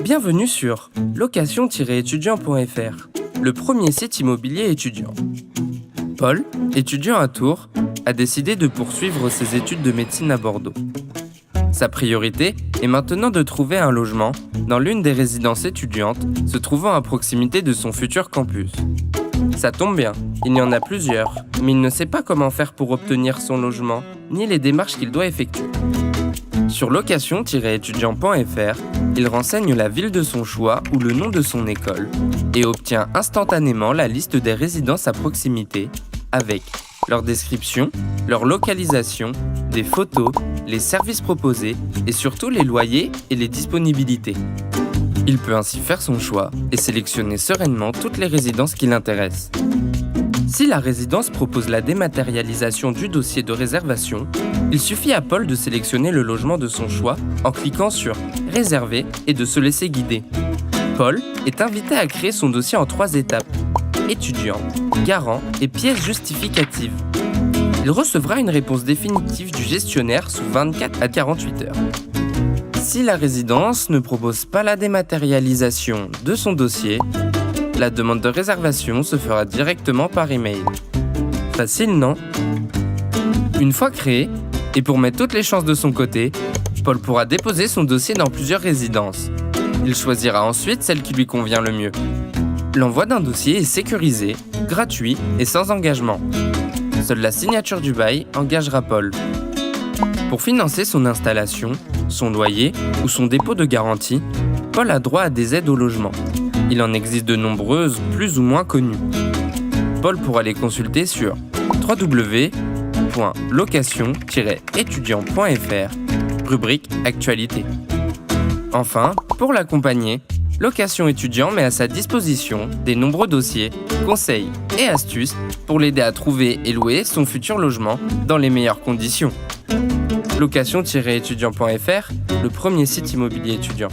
Bienvenue sur location-étudiant.fr, le premier site immobilier étudiant. Paul, étudiant à Tours, a décidé de poursuivre ses études de médecine à Bordeaux. Sa priorité est maintenant de trouver un logement dans l'une des résidences étudiantes se trouvant à proximité de son futur campus. Ça tombe bien, il y en a plusieurs, mais il ne sait pas comment faire pour obtenir son logement, ni les démarches qu'il doit effectuer. Sur location-étudiant.fr, il renseigne la ville de son choix ou le nom de son école et obtient instantanément la liste des résidences à proximité avec leur description, leur localisation, des photos, les services proposés et surtout les loyers et les disponibilités. Il peut ainsi faire son choix et sélectionner sereinement toutes les résidences qui l'intéressent. Si la résidence propose la dématérialisation du dossier de réservation, il suffit à Paul de sélectionner le logement de son choix en cliquant sur « Réserver » et de se laisser guider. Paul est invité à créer son dossier en 3 étapes : étudiant, garant et pièce justificative. Il recevra une réponse définitive du gestionnaire sous 24 à 48 heures. Si la résidence ne propose pas la dématérialisation de son dossier, la demande de réservation se fera directement par email. Facile, non ? Une fois créé, et pour mettre toutes les chances de son côté, Paul pourra déposer son dossier dans plusieurs résidences. Il choisira ensuite celle qui lui convient le mieux. L'envoi d'un dossier est sécurisé, gratuit et sans engagement. Seule la signature du bail engagera Paul. Pour financer son installation, son loyer ou son dépôt de garantie, Paul a droit à des aides au logement. Il en existe de nombreuses, plus ou moins connues. Paul pourra les consulter sur www.location-étudiant.fr, rubrique Actualité. Enfin, pour l'accompagner, Location Étudiant met à sa disposition des nombreux dossiers, conseils et astuces pour l'aider à trouver et louer son futur logement dans les meilleures conditions. Location-étudiant.fr, le premier site immobilier étudiant.